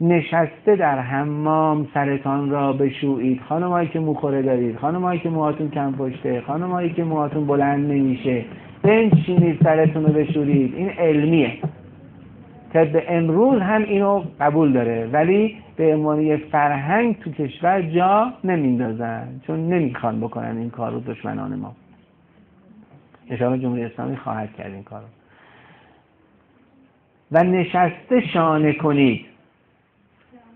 نشسته در حمام سرتان را بشویید، خانمایی که موخوره دارید، خانمایی که موهاتون کم پشته، خانمایی که موهاتون بلند نمیشه، بنشینید سرتون رو بشورید. این علمیه. طب امروز هم اینو قبول داره، ولی به عنوان یه فرهنگ تو کشور جا نمیندازن، چون نمیخوان بکنن این کار رو دشمنان ما. انشاءالله جمهوری اسلامی خواهد کرد این کار رو. و نشسته شانه کنید.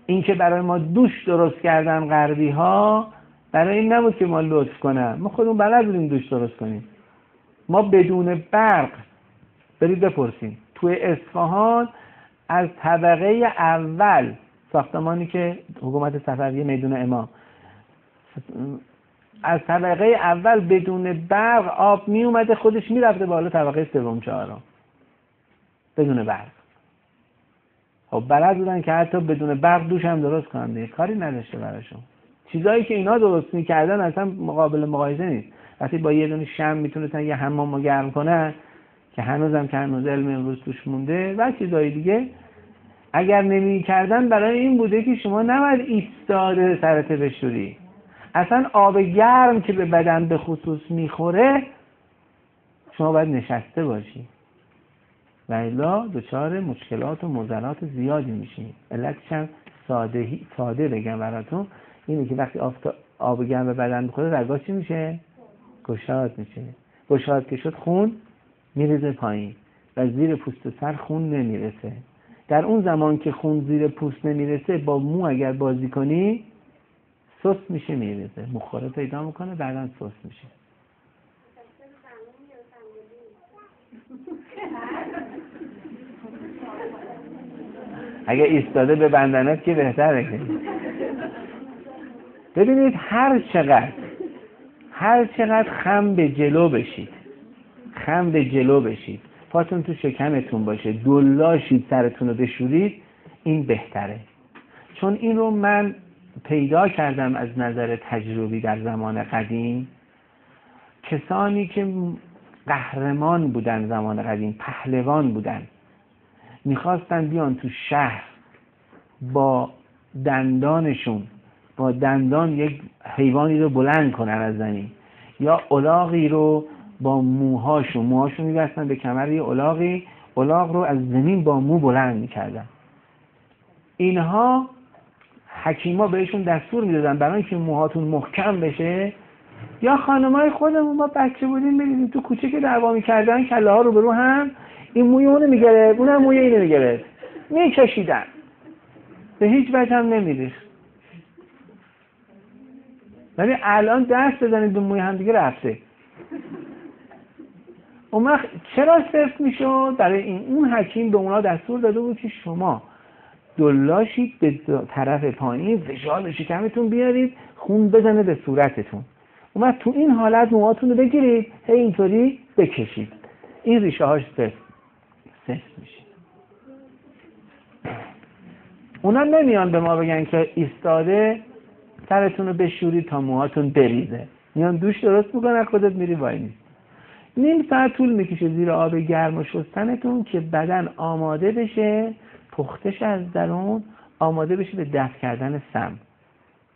این که برای ما دوش درست کردن غربی ها، برای این نبود که ما لطف کنن، ما خودمون بلد بودیم دوش درست کنیم. ما بدون برق، برید بپرسیم توی اصفهان از طبقه اول، ساختمانی که حکومت صفویه میدون امام، از طبقه اول بدون برق آب می اومده خودش میرفته بالا طبقه سوم چهارم بدون برق. خب بلد بودن که حتی بدون برق دوش هم درست کنن، کاری نداشته براشون. چیزایی که اینا درست میکردن اصلا مقابل مقایسه نیست. وقتی با یه دونه شمع میتونستن یه حمام رو گرم کنن که هنوزم که هنوز علم امروز توش مونده و چیزای دیگه، اگر نمیکردن برای این بوده که شما نباید ایستاده سرت بشوری. اصلا آب گرم که به بدن به خصوص میخوره شما باید نشسته باشی و الا دچار مشکلات و معضلات زیادی میشین. علتش هم ساده بگم براتون اینه که وقتی آب گرم به بدن بخوره رگا چی میشه؟ گشاد میشه. گشاد که شد خون میریزه پایین و زیر پوست سر خون نمیرسه. در اون زمان که خون زیر پوست نمیرسه با مو اگر بازی کنی سست میشه میریزه، مخوره پیدا میکنه بعداً سست میشه. اگه ایستاده به بندنات که بهتره که. ببینید هر چقدر خم به جلو بشید، پاتون تو شکمتون باشه، دلاشید سرتون رو بشورید، این بهتره. چون این رو من پیدا کردم از نظر تجربی در زمان قدیم. کسانی که قهرمان بودن زمان قدیم، پهلوان بودن، میخواستن بیان تو شهر با دندانشون، با دندان یک حیوانی رو بلند کنن از زمین، یا الاغی رو با موهاشون میبستن به کمر یه الاغ رو از زمین با مو بلند میکردن. اینها حکیما بهشون دستور میدادن برای اینکه موهاتون محکم بشه، یا خانمای خودمون ما بچه بودیم می‌دیدیم تو کوچه که دعوا می‌کردن کله ها رو برو هم، این موی اونو می‌گرفت اونم موی اینو می‌گرفت، می‌کشیدن، به هیچ وجه هم نمی‌ریخت. ولی الان دست بزنید به موی هم دیگه رفته. اون وقت چرا سفت میشد؟ برای این اون حکیم به اونا دستور داده بود که شما دلاشید به طرف پایین، فشار شکمتون بیارید، خون بزنه به صورتتون. اومد تو این حالت موهاتون رو بگیرید، هی اینطوری بکشید، این ریشه هاش سفت میشه. اونا نمیان به ما بگن که ایستاده سرتون رو بشورید تا موهاتون بریزه، میان دوش درست میکنن، خودت میری وای. نیم ساعت طول میکشه زیر آب گرم و شستنتون که بدن آماده بشه، پختش از درون آماده بشه به دفع کردن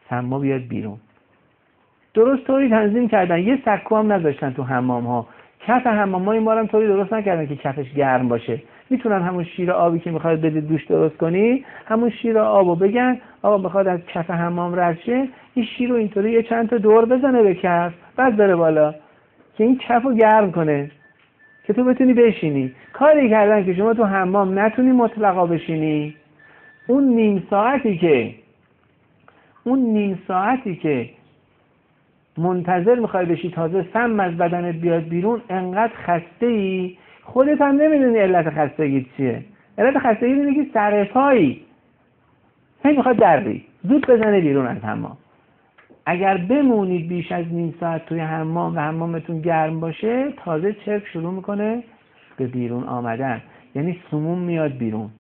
سما بیاد بیرون. درست طوری تنظیم کردن، یه سکو هم نذاشتن تو حمام ها. کف حمام ها این بارم طوری درست نکردن که کفش گرم باشه. میتونن همون شیر آبی که میخواد بده دوش درست کنی، همون شیر آبو بگن آقا میخواد از کف حمام رد شه، این شیر رو اینطوری یه چند تا دور بزنه به کف، بعد بره بالا که این کفو گرم کنه که تو بتونی بشینی. کاری کردن که شما تو حمام نتونی مطلقا بشینی. اون نیم ساعتی که منتظر میخوای بشی تازه سم از بدنت بیاد بیرون، انقدر خسته ای خودت هم نمیدونی علت خستگی چیه. علت خستگی اینه که سر پایی هی میخواد دری زود بزنه بیرون از حمام. اگر بمونید بیش از نیم ساعت توی حمام و حمامتون گرم باشه، تازه چرک شروع میکنه به بیرون آمدن، یعنی سموم میاد بیرون.